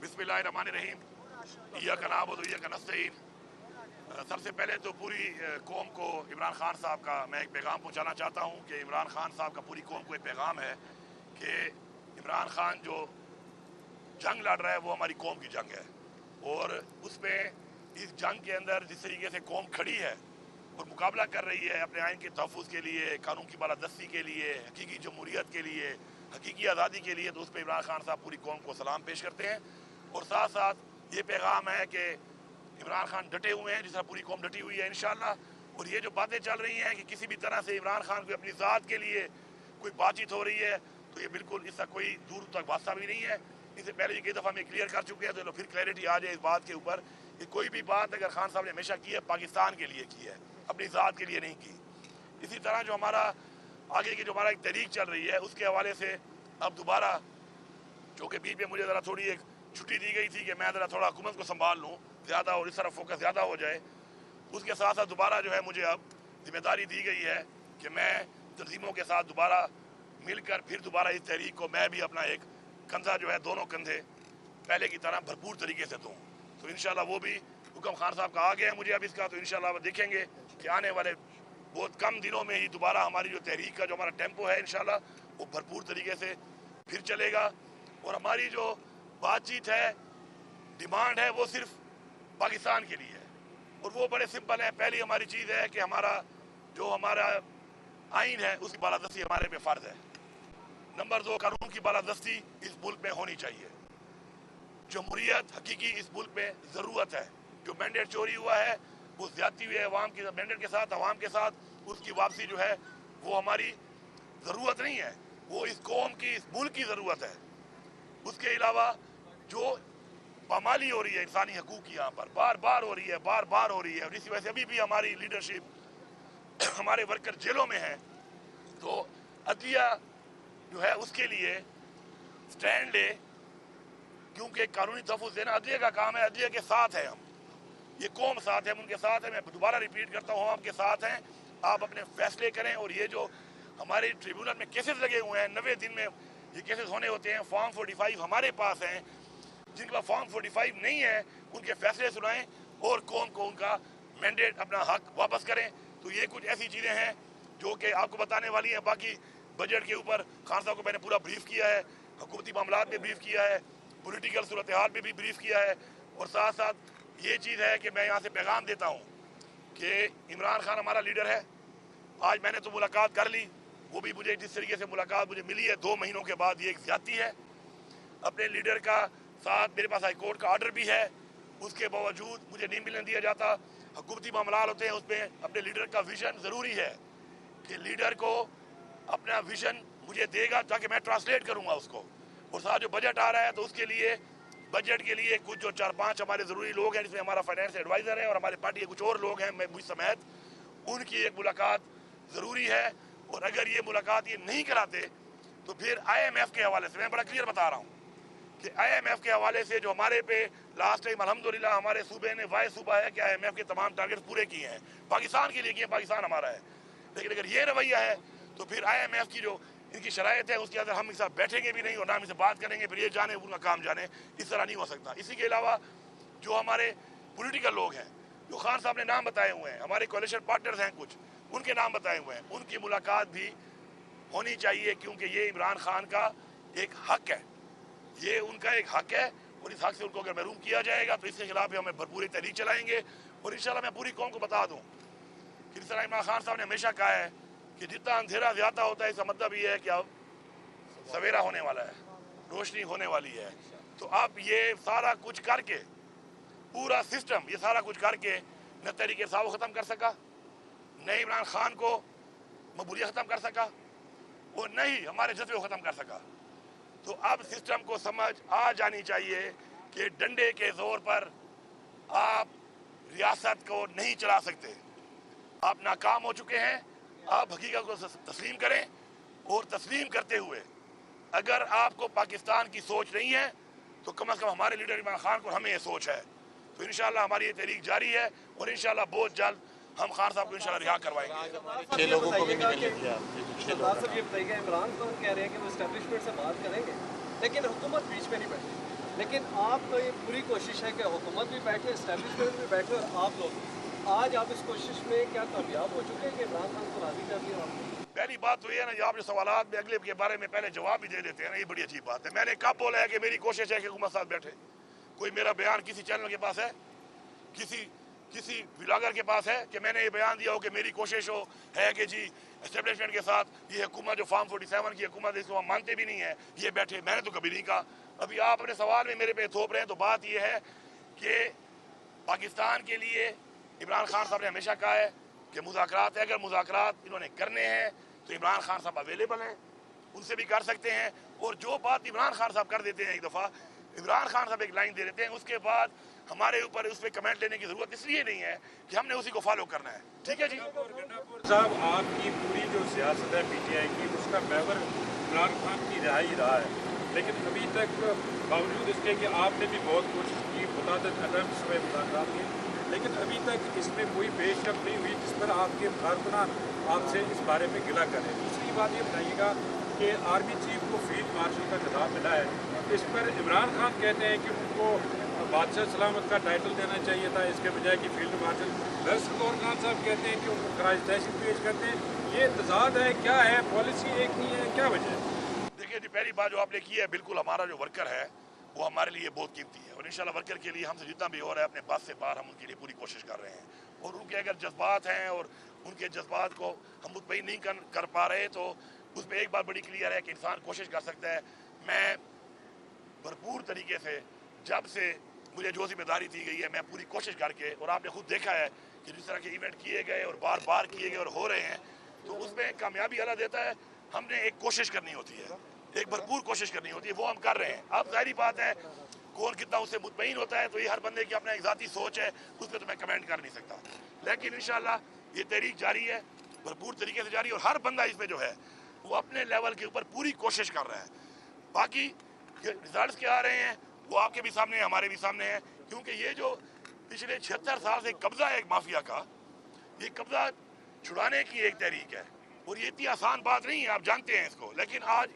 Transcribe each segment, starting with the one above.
बिस्मिल्लाहिर्रहमानिर्रहीम इय्याका नअबुदु व इय्याका नस्तईन। सबसे पहले तो पूरी कौम को इमरान खान साहब का मैं एक पैगाम पहुंचाना चाहता हूं कि इमरान खान साहब का पूरी कौम को एक पैगाम है कि इमरान खान जो जंग लड़ रहा है वो हमारी कौम की जंग है, और उसमें इस जंग के अंदर जिस तरीके से कौम खड़ी है और मुकाबला कर रही है अपने आइन के तहफ़्फ़ुज़ के लिए, कानून की बालादस्ती के लिए, हकीकी जमहूरियत के लिए, हकीकी आज़ादी के लिए, तो उस पर इमरान खान साहब पूरी कौम को सलाम पेश करते हैं। और साथ साथ ये पैगाम है कि इमरान खान डटे हुए हैं, जिस तरह पूरी कौम डटी हुई है इंशाअल्लाह। और ये जो बातें चल रही हैं कि किसी भी तरह से इमरान खान को अपनी ज़ात के लिए कोई बातचीत हो रही है, तो ये बिल्कुल इसका कोई दूर तक वास्ता भी नहीं है। इससे पहले ये कई दफ़ा हमें क्लियर कर चुके हैं, तो फिर क्लैरिटी आ जाए इस बात के ऊपर कि कोई भी बात अगर खान साहब ने हमेशा की है पाकिस्तान के लिए की है, अपनी ज़ात के लिए नहीं की। इसी तरह जो हमारा आगे की जो हमारा एक तहरीक चल रही है उसके हवाले से अब दोबारा, चूँकि बीच में मुझे ज़रा थोड़ी एक छुट्टी दी गई थी कि मैं ज़रा थोड़ा हुकूमत को संभाल लूँ ज़्यादा और इस तरफ फोकस ज़्यादा हो जाए, उसके साथ साथ दोबारा जो है मुझे अब जिम्मेदारी दी गई है कि मैं तंजीमों के साथ दोबारा मिलकर फिर दोबारा इस तहरीक को मैं भी अपना एक कंधा जो है, दोनों कंधे पहले की तरह भरपूर तरीके से दूँ। तो इंशाल्लाह वो भी हुक्म खान साहब का आ गया है मुझे अब इसका, तो इंशाल्लाह देखेंगे कि आने वाले बहुत कम दिनों में ही दोबारा हमारी जो तहरीक का जो हमारा टेम्पो है इंशाल्लाह वो भरपूर तरीके से फिर चलेगा। और हमारी जो बातचीत है, डिमांड है, वो सिर्फ पाकिस्तान के लिए है, और वो बड़े सिंपल है। पहली हमारी चीज़ है कि हमारा आइन है उसकी बालादस्ती हमारे पे फ़र्ज है। नंबर 2, कानून की बालादस्ती इस मुल्क में होनी चाहिए। जमहूरियत हकीकी इस मुल्क में ज़रूरत है। जो मैंडेट चोरी हुआ है वो ज़्यादती हुई है अवाम की मैंडेट के साथ, अवाम के साथ, उसकी वापसी जो है वो हमारी ज़रूरत नहीं है, वो इस कौम की, इस मुल्क की ज़रूरत है। उसके अलावा जो पामाली हो रही है इंसानी हकूक़ की यहाँ पर बार बार हो रही है, बार बार हो रही है, और इसी वजह से अभी भी हमारी लीडरशिप हमारे वर्कर जेलों में हैं। तो अदलिया जो है उसके लिए स्टैंड ले, क्योंकि कानूनी तहफ़्फ़ुज़ देना अदलिया का काम है। अदलिया के साथ है हम, ये कौम साथ है, हम उनके साथ हैं। मैं दोबारा रिपीट करता हूँ, हम आपके साथ हैं। आप अपने फैसले करें। और ये जो हमारे ट्रिब्यूनल में केसेस लगे हुए हैं, 90 दिन में ये केसेस होने होते हैं। फॉर्म 45 हमारे पास हैं, जिनके पास फॉर्म 45 नहीं है उनके फैसले सुनाएं और कौम को उनका मैंडेट, अपना हक वापस करें। तो ये कुछ ऐसी चीज़ें हैं जो कि आपको बताने वाली हैं। बाकी बजट के ऊपर खान साहब को मैंने पूरा ब्रीफ किया है, हुकूमती मामलात में ब्रीफ किया है, पॉलिटिकल सूरत हाल में भी ब्रीफ किया है। और साथ साथ ये चीज़ है कि मैं यहाँ से पैगाम देता हूँ कि इमरान खान हमारा लीडर है। आज मैंने तो मुलाकात कर ली, वो भी मुझे जिस तरीके से मुलाकात मुझे मिली है 2 महीनों के बाद, ये एक ज़्यादती है। अपने लीडर का साथ मेरे पास हाई कोर्ट का ऑर्डर भी है, उसके बावजूद मुझे नहीं मिलने दिया जाता। हुकूमती मामला होते हैं उसमें अपने लीडर का विज़न ज़रूरी है कि लीडर को अपना विज़न मुझे देगा ताकि मैं ट्रांसलेट करूँगा उसको। और साथ जो बजट आ रहा है तो उसके लिए, बजट के लिए कुछ जो 4-5 हमारे ज़रूरी लोग हैं, जिसमें हमारा फाइनेंस एडवाइज़र है और हमारे पार्टी के कुछ और लोग हैं, मैं मुझ समेत, उनकी एक मुलाकात ज़रूरी है। और अगर ये मुलाकात ये नहीं कराते तो फिर IMF के हवाले से मैं बड़ा क्लियर बता रहा हूँ कि IMF के हवाले से जो हमारे पे लास्ट टाइम अल्हम्दुलिल्लाह हमारे सूबे ने, वाय सूबा है कि IMF के तमाम टारगेट पूरे किए हैं, पाकिस्तान के लिए किए, पाकिस्तान हमारा है। लेकिन अगर ये रवैया है तो फिर IMF की जो इनकी शराइत है उसके अंदर हम इनके साथ बैठेंगे भी नहीं और ना हम इनसे बात करेंगे, फिर ये जाने उनका काम जाने। इस तरह नहीं हो सकता। इसी के अलावा जो हमारे पॉलिटिकल लोग हैं, जो खान साहब ने नाम बताए हुए हैं, हमारे कोalition पार्टनर्स हैं कुछ, उनके नाम बताए हुए हैं, उनकी मुलाकात भी होनी चाहिए, क्योंकि ये इमरान खान का एक हक है, ये उनका एक हक है। और इस हक से उनको अगर महरूम किया जाएगा तो इसके खिलाफ भी हमें भरपूरी तहरीक चलाएंगे। और इंशाल्लाह मैं पूरी कौम को बता दूँ कि जिस तरह इमरान खान साहब ने हमेशा कहा है कि जितना अंधेरा ज़्यादा होता है इसका मतलब ये है कि अब सवेरा होने वाला है, रोशनी होने वाली है। तो अब ये सारा कुछ करके, पूरा सिस्टम ये सारा कुछ करके न तहरीक इंसाफ को ख़त्म कर सका, न इमरान खान को मकबूलियत ख़त्म कर सका, और न ही हमारे जज्बे को ख़त्म कर सका। तो अब सिस्टम को समझ आ जानी चाहिए कि डंडे के ज़ोर पर आप रियासत को नहीं चला सकते। आप नाकाम हो चुके हैं। आप हकीकत को तस्लीम करें, और तस्लीम करते हुए अगर आपको पाकिस्तान की सोच नहीं है तो कम से कम हमारे लीडर इमरान खान को हमें ये सोच है। तो इंशाल्लाह हमारी ये तहरीक जारी है और इंशाल्लाह बहुत जल्द हम खान साहब को इंशाल्लाह रिहा करवाएंगे। 6 लोगों को भी निकलने दिया। सरदार साहब ये बताइएगा, इमरान खान कह रहे हैं कि वो एस्टेब्लिशमेंट से बात करेंगे लेकिन हुकूमत बीच में नहीं बैठेगी। لیکن آپ تو یہ پوری کوشش ہے کہ حکومت بھی بیٹھے، اسٹیبلشمنٹ بھی بیٹھے، اور آپ لوگ آج آپ اس کوشش میں کیا کامیاب ہو چکے ہیں کہ عمران خان کو راضی کر لیا آپ نے؟ پہلی بات تو یہ ہے نا، آپ جو سوالات میں اگلے کے بارے میں پہلے جواب بھی دے دیتے ہیں نا، یہ بڑی عجیب بات ہے. میں نے کب بولا ہے کہ میری کوشش ہے کہ حکومت ساتھ بیٹھے؟ کوئی میرا بیان کسی چینل کے پاس ہے، کسی بلاگر کے پاس ہے کہ میں نے یہ بیان دیا ہو کہ میری کوشش ہے کہ جی اسٹیبلشمنٹ کے ساتھ یہ حکومت جو فارم 47 کی حکومت ہے، اس کو ہم مانتے بھی نہیں ہیں، یہ بیٹھے؟ میں نے تو کبھی نہیں کہا. ابھی آپ اپنے سوال میں میرے پہ تھوپ رہے ہیں. تو بات یہ ہے کہ پاکستان کے لیے عمران خان صاحب نے ہمیشہ کہا ہے کہ مذاکرات ہے، اگر مذاکرات انہوں نے کرنے ہیں تو عمران خان صاحب اویلیبل ہیں، ان سے بھی کر سکتے ہیں. اور جو بات عمران خان صاحب کر دیتے ہیں ایک دفعہ، عمران خان صاحب ایک لائن دے دیتے ہیں، اس کے بعد ہمارے اوپر اس پہ کمنٹ لینے کی ضرورت اس لیے نہیں ہے کہ ہم نے اسی کو فالو کرنا ہے. ٹھیک ہے جی صاحب، آپ کی پوری جو سیاست ہے پی ٹی آئی کی، اس کا محور عمران خان کی رہائی رہا ہے، لیکن ابھی تک باوجود اس کے کہ آپ نے بھی بہت کوشش کی، متعدد اٹیمپٹس ہوئے مذاکرات کے، لیکن ابھی تک اس میں کوئی پیش رفت نہیں ہوئی جس پر آپ کے کارکنان آپ سے اس بارے میں گلہ کریں. دوسری بات یہ بتائیے گا کہ آرمی چیف کو فیلڈ مارشل کا خطاب ملا ہے، اس پر عمران خان کہتے ہیں کہ ان کو بادشاہ سلامت کا ٹائٹل دینا چاہیے تھا اس کے بجائے کہ فیلڈ مارشل. گور خان صاحب کہتے ہیں کہ ان کو خراج تحسین پیش کرتے ہیں. یہ تضاد ہے، کیا ہے؟ پالیسی ایک نہیں ہے، کیا وجہ ہے؟ دیکھیے جی، پہلی بات جو آپ نے کی ہے، بالکل ہمارا جو ورکر ہے وہ ہمارے لیے بہت قیمتی ہے، اور انشاءاللہ ورکر کے لیے ہم سے جتنا بھی ہو رہا ہے اپنے بات سے باہر ہم ان کے لیے پوری کوشش کر رہے ہیں. اور ان کے اگر جذبات ہیں اور ان کے جذبات کو ہم مطمئن نہیں کر پا رہے تو اس میں ایک بات بڑی کلیئر ہے کہ انسان کوشش کر سکتا ہے. میں بھرپور طریقے سے جب سے مجھے جو ذمہ داری دی گئی ہے میں پوری کوشش کر کے، اور آپ نے خود دیکھا ہے کہ جس طرح کے ایونٹ کیے گئے اور بار بار کیے گئے اور ہو رہے ہیں، تو اس میں کامیابی اللہ دیتا ہے. ہم نے ایک کوشش کرنی ہوتی ہے، ایک بھرپور کوشش کرنی ہوتی ہے، وہ ہم کر رہے ہیں. اب ظاہری بات ہے کون کتنا اس سے مطمئن ہوتا ہے تو یہ ہر بندے کی اپنا ایک ذاتی سوچ ہے، اس پہ تو میں کمنٹ کر نہیں سکتا. لیکن انشاءاللہ یہ تحریک جاری ہے، بھرپور طریقے سے جاری ہے، اور ہر بندہ اس میں جو ہے وہ اپنے لیول کے اوپر پوری کوشش کر رہا ہے. باقی رزلٹس کیا آ رہے ہیں وہ آپ کے بھی سامنے ہیں، ہمارے بھی سامنے ہیں. کیونکہ یہ جو پچھلے 76 سال سے قبضہ ہے ایک مافیا کا، یہ قبضہ چھڑانے کی ایک تحریک ہے، اور یہ اتنی آسان بات نہیں ہے، آپ جانتے ہیں اس کو. لیکن آج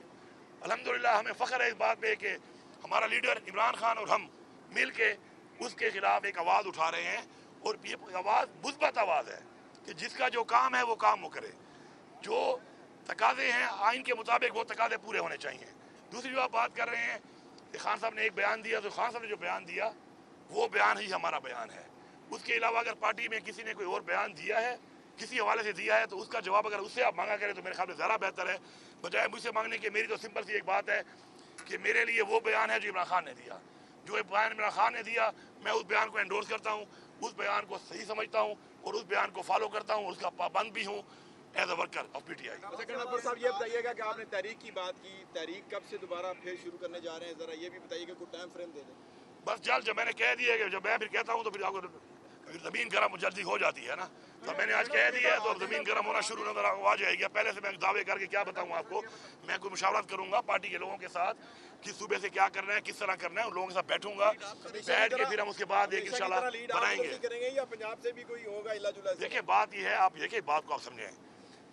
الحمدللہ ہمیں فخر ہے اس بات پہ کہ ہمارا لیڈر عمران خان اور ہم مل کے اس کے خلاف ایک آواز اٹھا رہے ہیں. اور یہ آواز مثبت آواز ہے کہ جس کا جو کام ہے وہ کام وہ کرے. جو تقاضے ہیں آئین کے مطابق وہ تقاضے پورے ہونے چاہیے. دوسری جو آپ بات کر رہے ہیں کہ خان صاحب نے ایک بیان دیا، تو خان صاحب نے جو بیان دیا وہ بیان ہی ہمارا بیان ہے. اس کے علاوہ اگر پارٹی میں کسی نے کوئی اور بیان دیا ہے، کسی حوالے سے دیا ہے، تو اس کا جواب اگر اس سے آپ مانگا کریں تو میرے خیال میں زیادہ بہتر ہے، بجائے مجھ سے مانگنے کے. میری تو سمپل سی ایک بات ہے کہ میرے لیے وہ بیان ہے جو عمران خان نے دیا. جو بیان عمران خان نے دیا میں اس بیان کو انڈورس کرتا ہوں، اس بیان کو صحیح سمجھتا ہوں، اور اس بیان کو فالو کرتا ہوں، اس کا پابند بھی ہوں as a worker of P T I. صاحب یہ بتائیے گا کہ آپ نے تحریک کی بات کی، تحریک کب سے دوبارہ پھر شروع کرنے جا رہے ہیں؟ ذرا یہ بھی بتائیے کہ کوئی ٹائم فریم دے دیں. بس جلد، جب میں نے کہہ دیا کہ جب میں پھر کہتا ہوں تو پھر آپ کو زمین گرم جلدی ہو جاتی ہے نا. تو میں نے آج کہہ دیا ہے تو اب زمین گرم ہونا شروع نظر آ جائے گی. پہلے سے میں دعوے کر کے کیا بتاؤں آپ کو، میں کوئی مشاورت کروں گا پارٹی کے لوگوں کے ساتھ کس صوبے سے کیا کرنا ہے، کس طرح کرنا ہے، ان لوگوں کے ساتھ بیٹھوں گا، بیٹھ کے پھر ہم اس کے بعد ایک انشاءاللہ بنائیں گے. کریں گے یا پنجاب سے بھی کوئی ہوگا الا جلا؟ دیکھیں بات یہ ہے، آپ دیکھیں بات کو آپ سمجھیں.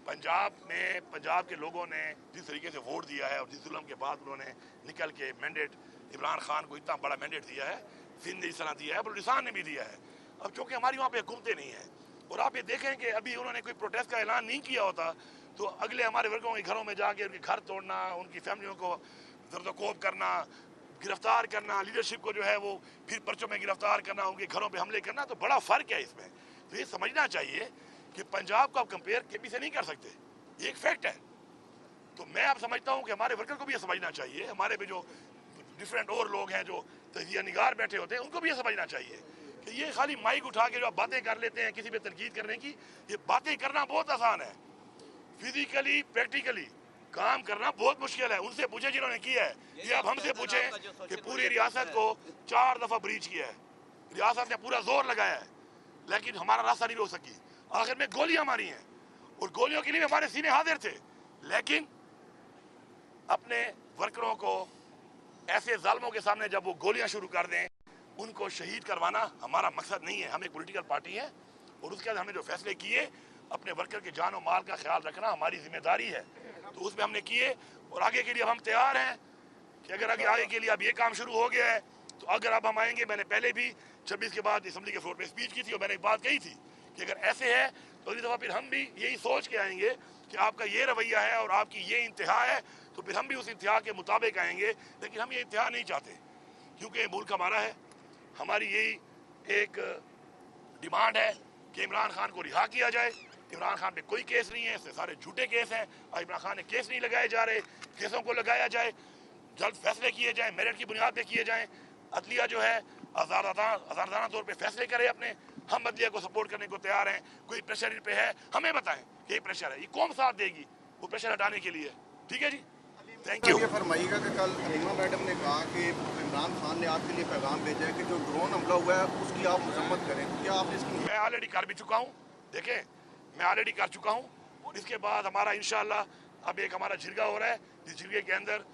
پنجاب میں پنجاب کے لوگوں نے جس طریقے سے ووٹ دیا ہے اور جس ظلم کے بعد انہوں نے نکل کے مینڈیٹ عمران خان کو اتنا بڑا مینڈیٹ دیا ہے، سندھ نے اس طرح دیا ہے، بلوچستان نے بھی دیا ہے. اب چونکہ ہماری وہاں پہ حکومتیں نہیں ہیں، اور آپ یہ دیکھیں کہ ابھی انہوں نے کوئی پروٹیسٹ کا اعلان نہیں کیا ہوتا تو اگلے ہمارے ورکروں کے گھروں میں جا کے ان کے گھر توڑنا، ان کی فیملیوں کو زرد و کوب کرنا، گرفتار کرنا، لیڈرشپ کو جو ہے وہ پھر پرچوں میں گرفتار کرنا، ان کے گھروں پہ حملے کرنا، تو بڑا فرق ہے اس میں. تو یہ سمجھنا چاہیے کہ پنجاب کو آپ کمپیئر کے پی سے نہیں کر سکتے، یہ ایک فیکٹ ہے. تو میں اب سمجھتا ہوں کہ ہمارے ورکر کو بھی یہ سمجھنا چاہیے، ہمارے بھی جو ڈفرینٹ اور لوگ ہیں جو تجزیہ نگار بیٹھے ہوتے ہیں ان کو بھی یہ سمجھنا چاہیے کہ یہ خالی مائک اٹھا کے جو آپ باتیں کر لیتے ہیں کسی پہ تنقید کرنے کی، یہ باتیں کرنا بہت آسان ہے، فزیکلی پریکٹیکلی کام کرنا بہت مشکل ہے. ان سے پوچھیں جنہوں نے کیا ہے. یہ اب ہم سے پوچھیں کہ پوری ریاست کو 4 دفعہ بریچ کیا ہے، ریاست نے پورا زور لگایا ہے، لیکن ہمارا راستہ نہیں روک سکی. آخر میں گولیاں ماری ہیں، اور گولیوں کے لیے ہمارے سینے حاضر تھے، لیکن اپنے ورکروں کو ایسے ظالموں کے سامنے جب وہ گولیاں شروع کر دیں، ان کو شہید کروانا ہمارا مقصد نہیں ہے. ہم ایک پولیٹیکل پارٹی ہے، اور اس کے بعد ہم نے جو فیصلے کیے اپنے ورکر کے جان و مال کا خیال رکھنا ہماری ذمہ داری ہے، تو اس میں ہم نے کیے. اور آگے کے لیے ہم تیار ہیں کہ اگر آگے کے لیے اب یہ کام شروع ہو گیا ہے तो अगर अब हम आएंगे, मैंने पहले भी 26 के बाद असम्बली के फ्लोर पे स्पीच की थी और मैंने एक बात कही थी कि अगर ऐसे है तो अगली दफ़ा फिर हम भी यही सोच के आएंगे कि आपका ये रवैया है और आपकी ये इंतहा है, तो फिर हम भी उस इंतहा के मुताबिक आएंगे। लेकिन हम ये इंतहा नहीं चाहते, क्योंकि मुल्क हमारा है, हमारी यही एक डिमांड है कि इमरान खान को रिहा किया जाए। इमरान खान पे कोई केस नहीं है, इससे सारे झूठे केस हैं और इमरान खान ने केस नहीं लगाए जा रहे, केसों को लगाया जाए, जल्द फैसले किए जाएं, मेरिट की बुनियाद पे किए जाएं। अदलिया जो है आज़ादाना तौर पे फैसले करे अपने, हम अदलिया को सपोर्ट करने को तैयार हैं। कोई प्रेशर इन पे है, हमें बताएं कि ये प्रेशर है, ये कौन साथ देगी वो प्रेशर हटाने के लिए। ठीक है जी, थैंक यू। ये फरमाइएगा कि कल हलीमा मैडम ने कहा कि इमरान खान ने आपके लिए पैगाम भेजा है कि जो ड्रोन हमला हुआ है उसकी आप मजम्मत करें, क्या आपने इसकी? मैं ऑलरेडी कर भी चुका हूँ, देखें मैं ऑलरेडी कर चुका हूँ। और इसके बाद हमारा इंशाल्लाह अब एक हमारा जिरगा हो रहा है, जिस जिरगे के अंदर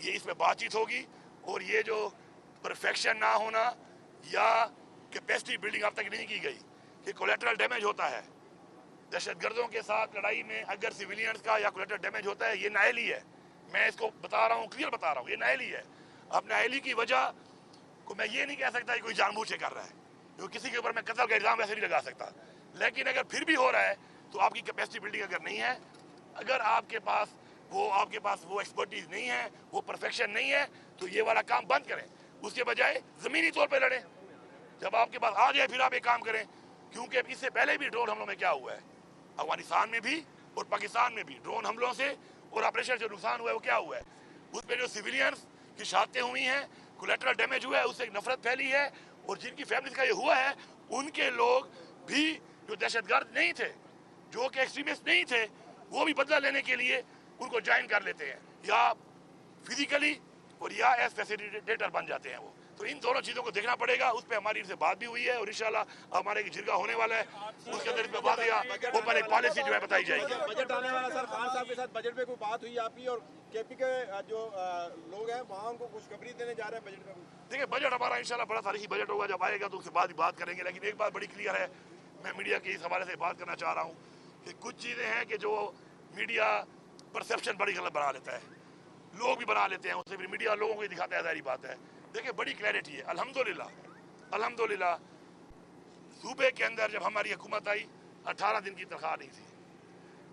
ये इसमें बातचीत होगी और ये जो परफेक्शन ना होना या कैपेसिटी बिल्डिंग अब तक नहीं की गई कि कोलेटरल डैमेज होता है दहशतगर्दों के साथ लड़ाई में, अगर सिविलियंस का या कोलेटरल डैमेज होता है, ये नाअहली है। मैं इसको बता रहा हूँ, क्लियर बता रहा हूँ, ये नाअहली है। अब नाअहली की वजह को मैं ये नहीं कह सकता कि कोई जानबूझ के कर रहा है, क्योंकि किसी के ऊपर मैं कत्ल का इल्ज़ाम वैसे नहीं लगा सकता। लेकिन अगर फिर भी हो रहा है तो आपकी कैपेसिटी बिल्डिंग अगर नहीं है, अगर आपके पास वो एक्सपर्टीज नहीं है, वो परफेक्शन नहीं है, तो ये वाला काम बंद करें। उसके बजाय ज़मीनी तौर पर लड़ें। जब आपके पास आ जाए फिर आप एक काम करें, क्योंकि इससे पहले भी ड्रोन हमलों में क्या हुआ है, अफगानिस्तान में भी और पाकिस्तान में भी ड्रोन हमलों से और ऑपरेशन जो नुकसान हुआ है वो क्या हुआ है, उस पर जो सिविलियंस की शहादतें हुई हैं, कोलेटरल डैमेज हुआ है, उससे एक नफरत फैली है। और जिनकी फैमिलीज का ये हुआ है, उनके लोग भी जो दहशतगर्द नहीं थे, जो कि एक्सट्रीमिस्ट नहीं थे, वो भी बदला लेने के लिए उनको ज्वाइन कर लेते हैं, या फिजिकली और या एज फैसिलिटेटर बन जाते हैं वो। तो इन दोनों चीज़ों को देखना पड़ेगा। उस पर हमारी इनसे बात भी हुई है और इंशाल्लाह हमारे एक जिरगा होने वाला है, उसके अंदर इस पर बात या ऊपर एक पॉलिसी जो है बताई जाएगी। बजट आने वाला सर, खान साहब के साथ बजट पे कोई बात हुई आपकी? और केपी के जो लोग हैं वहाँ उनको खुशखबरी देने जा रहे हैं बजट में? देखिए बजट हमारा इंशाल्लाह बड़ा तारीखी बजट होगा, जब आएगा तो उसके बाद ही बात करेंगे। लेकिन एक बात बड़ी क्लियर है, मैं मीडिया के इस हवाले से बात करना चाह रहा हूँ कि कुछ चीज़ें हैं कि जो मीडिया परसेप्शन बड़ी गलत बना लेता है, लोग भी बना लेते हैं, उससे फिर मीडिया लोगों को ही दिखाता है, सारी बात है। देखिए बड़ी क्लैरिटी है, अल्हम्दुलिल्लाह सूबे के अंदर जब हमारी हुकूमत आई 18 दिन की तनख्वाह नहीं थी,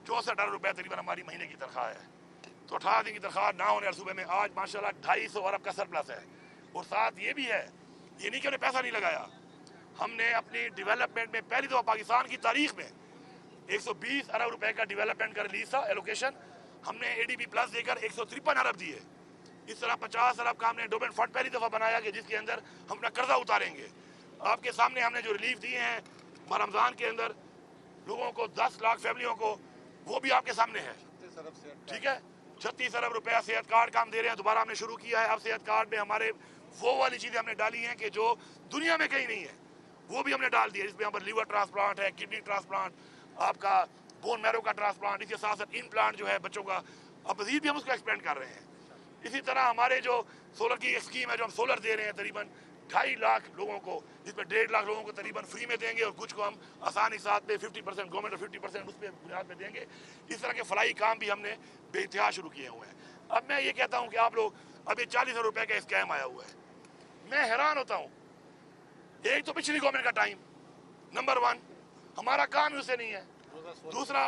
64 रुपये तकरीबन हमारी महीने की तनख्वाह है। तो 18 दिन की तनख्वाह ना होने वाले सूबे में आज माशाल्लाह 250 अरब का सरप्लस है। और साथ ये भी है, ये नहीं कि हमने पैसा नहीं लगाया, हमने अपनी डेवलपमेंट में पहली दफ़ा पाकिस्तान की तारीख में 120 अरब रुपए का डेवलपमेंट का रिलीज था एलोकेशन, हमने ADB प्लस देकर 153 अरब दिए। इस तरह 50 अरब का हमने एंडोमेंट फंड पहली दफ़ा बनाया कि जिसके अंदर हम अपना कर्जा उतारेंगे। आपके सामने हमने जो रिलीफ दिए हैं रमज़ान के अंदर लोगों को, 10 लाख फैमिलियों को, वो भी आपके सामने है। ठीक है, 36 अरब रुपया सेहत कार्ड का हम दे रहे हैं, दोबारा हमने शुरू किया है। अब सेहत कार्ड में हमारे वो वाली चीज़ें हमने डाली हैं कि जो दुनिया में कहीं नहीं है, वो भी हमने डाल दिया, जिसमें यहाँ पर लीवर ट्रांसप्लांट है, किडनी ट्रांसप्लांट, आपका बोन मैरो का ट्रांसप्लांट, इसके साथ साथ इम्प्लांट जो है बच्चों का, अब मजीद भी हम उसको एक्सपेंड कर रहे हैं। इसी तरह हमारे जो सोलर की स्कीम है, जो हम सोलर दे रहे हैं तकरीबन 2.5 लाख लोगों को, जिसमें 1.5 लाख लोगों को तकरीबन फ्री में देंगे और कुछ को हम आसानी साथ पे 50% गवर्नमेंट और 50% उस पर बुनियाद में देंगे। इस तरह के फलाई काम भी हमने बेइंतहा शुरू किए हुए हैं। अब मैं ये कहता हूँ कि आप लोग, अब ये 40 रुपए का स्कैम आया हुआ है, मैं हैरान होता हूँ। एक तो पिछली गवर्नमेंट का टाइम, नंबर 1 हमारा काम ही उससे नहीं है, दूसरा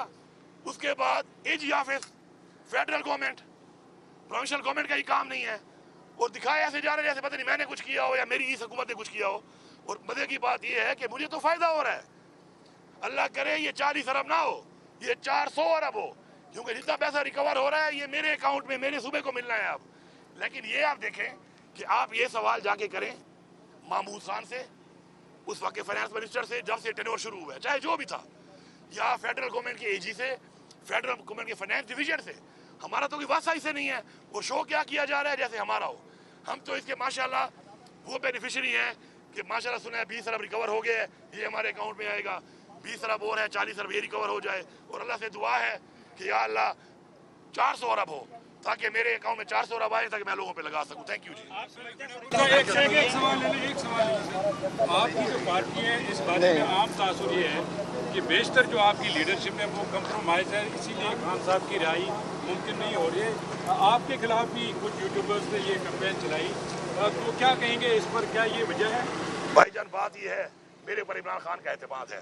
उसके बाद AG office, federal government, provincial government का ही काम नहीं है, और दिखाया ऐसे जा रहे हैं जैसे पता नहीं मैंने कुछ किया हो या मेरी इस हुकूमत ने कुछ किया हो। और मजे की बात यह है कि मुझे तो फायदा हो रहा है, अल्लाह करे ये 40 अरब ना हो, ये 400 अरब हो, क्योंकि जितना पैसा रिकवर हो रहा है ये मेरे अकाउंट में, मेरे सूबे को मिलना है अब। लेकिन ये आप देखें कि आप ये सवाल जाके करें महमूद खान से, उस वक्त के फाइनेंस मिनिस्टर से, जब से टेन्योर शुरू हुआ है, चाहे जो भी था, या फेडरल गवर्नमेंट के AG से, फेडरल गवर्नमेंट के फाइनेंस डिवीजन से। हमारा तो कोई वास्ता ही से नहीं है, और शो क्या किया जा रहा है जैसे हमारा हो। हम तो इसके माशाल्लाह वो बेनिफिशियरी हैं कि माशाल्लाह सुना है 20 अरब रिकवर हो गए, ये हमारे अकाउंट में आएगा, 20 अरब और है, 40 अरब ये रिकवर हो जाए। और अल्लाह से दुआ है कि या अल्लाह 400 अरब हो, ताकि मेरे अकाउंट में 400 अरब आए, ताकि मैं लोगों पे लगा सकूं। थैंक यू जी। एक सवाल आपकी जो पार्टी है, इस बारे में आम तासुर ये है कि बेशतर जो आपकी लीडरशिप है वो कंप्रोमाइज़ है, इसीलिए खान साहब की रिहाई मुमकिन नहीं हो रही है। आपके खिलाफ भी कुछ यूट्यूबर्स ने ये कैंपेन चलाई तो क्या कहेंगे इस पर, क्या ये वजह है? भाईजान बात ये है, मेरे ऊपर इमरान खान का एतमाद है,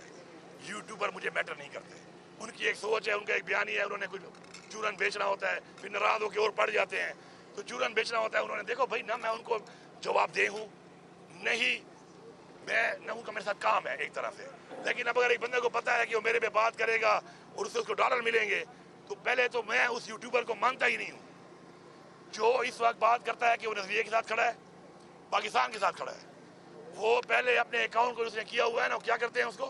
यूट्यूबर मुझे मैटर नहीं करते, उनकी एक सोच है, उनका एक बयानी है, उन्होंने कुछ चूरन बेचना होता है, फिर नाराज होकर और पड़ जाते हैं, तो चूरन बेचना होता है उन्होंने। देखो भाई ना मैं उनको जवाब दे हूँ नहीं, मैं न उनका मेरे साथ काम है एक तरह से, लेकिन अब अगर एक बंदे को पता है कि वो मेरे पे बात करेगा और उससे उसको डॉलर मिलेंगे, तो पहले तो मैं उस यूट्यूबर को मानता ही नहीं हूँ जो इस वक्त बात करता है कि वो नजरिए के साथ खड़ा है, पाकिस्तान के साथ खड़ा है। वो पहले अपने अकाउंट को उसने किया हुआ है ना, क्या करते हैं उसको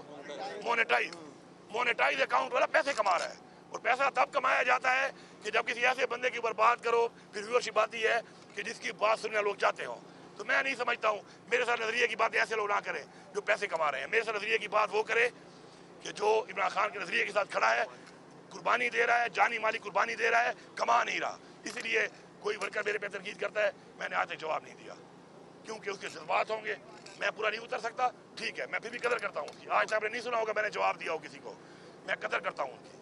मोनेटाइज अकाउंट वाला पैसे कमा रहा है, और पैसा तब कमाया जाता है कि जब किसी ऐसे बंदे के ऊपर बात करो, फिर व्यूअरशिप आती है कि जिसकी बात सुनने लोग चाहते हो। तो मैं नहीं समझता हूँ मेरे साथ नजरिए की बातें ऐसे लोग ना करें जो पैसे कमा रहे हैं, मेरे साथ नजरिए की बात वो करे कि जो इमरान खान के नजरिए के साथ खड़ा है, कुर्बानी दे रहा है, जानी माली कुर्बानी दे रहा है, कमा नहीं रहा। इसलिए कोई वर्कर मेरे पे तनकीद करता है, मैंने आज तक जवाब नहीं दिया, क्योंकि उसके जज्बात होंगे, मैं पूरा नहीं उतर सकता, ठीक है, मैं फिर भी कदर करता हूँ उसकी। आज आपने नहीं सुना होगा मैंने जवाब दिया हो किसी को, मैं कदर करता हूँ उनकी,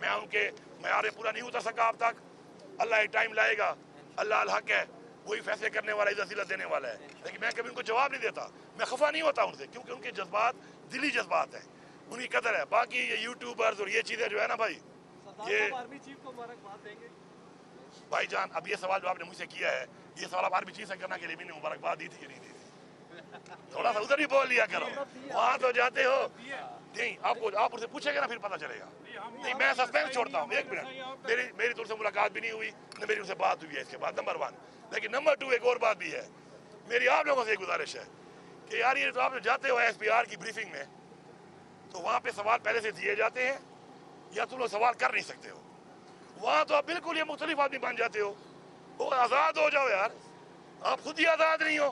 मैं उनके मैारे पूरा नहीं उतर सका अब तक, अल्लाह एक टाइम लाएगा, अल्लाह अल हक है, वही फैसले करने वाला, इज्जत देने वाला है, लेकिन मैं कभी उनको जवाब नहीं देता, मैं खफा नहीं होता उनसे, क्योंकि उनके जज्बात दिली जज्बात है, उनकी कदर है। बाकी ये यूट्यूबर्स और ये चीज़ें जो है ना भाई, ये आर्मी चीफ को मुबारकबाद देंगे भाईजान, अब ये सवाल जो आपने मुझसे किया है, ये सवाल आप आर्मी चीफ से करना के लिए मैंने मुबारकबाद दी थी कि नहीं दी थी? थोड़ा सा उधर भी बोल लिया करो, वहां तो जाते हो नहीं, आपको आप उनसे पूछेंगे ना फिर पता चलेगा। नहीं, मैं सस्पेंस छोड़ता हूँ, एक मिनट, मेरी तो उनसे मुलाकात भी नहीं हुई, न मेरी उनसे बात हुई है इसके बाद, नंबर 1। लेकिन नंबर 2 एक और बात भी है, मेरी आप लोगों से एक गुजारिश है कि यार ये तो आप जाते हो SPR की ब्रीफिंग में, तो वहाँ पे सवाल पहले से दिए जाते हैं या तुम लोग सवाल कर नहीं सकते हो, वहाँ तो आप बिल्कुल ये मुख्तलिफ आदमी बन जाते हो। वो आज़ाद हो जाओ यार, आप खुद ही आज़ाद नहीं हो,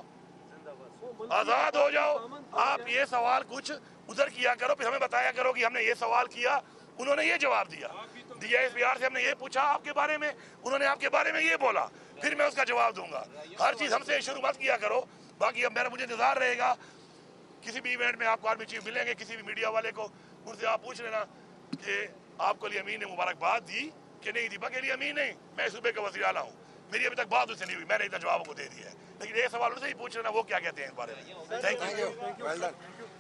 आज़ाद हो जाओ। आप ये सवाल कुछ उधर किया करो, फिर हमें बताया करो कि हमने ये सवाल किया, उन्होंने ये जवाब दिया, DSPR से हमने ये पूछा आपके बारे में, उन्होंने आपके बारे में ये बोला, फिर मैं उसका जवाब दूंगा। हर चीज़ हमसे शुरू मत किया करो। बाकी अब मेरा मुझे इंतजार रहेगा, किसी भी इवेंट में आपको आर्मी चीफ मिलेंगे, किसी भी मीडिया वाले को, उनसे आप पूछ लेना कि आपको अली अमीन ने मुबारकबाद दी कि नहीं दी। बाकी अली अमीन नहीं, मैं सूबे का वज़ीर आला हूँ, मेरी अभी तक बात उससे नहीं हुई, मैंने इतना जवाब को दे दिया है, लेकिन ये सवाल उनसे ही पूछ लेना वो क्या कहते हैं इस बारे में। Thank you.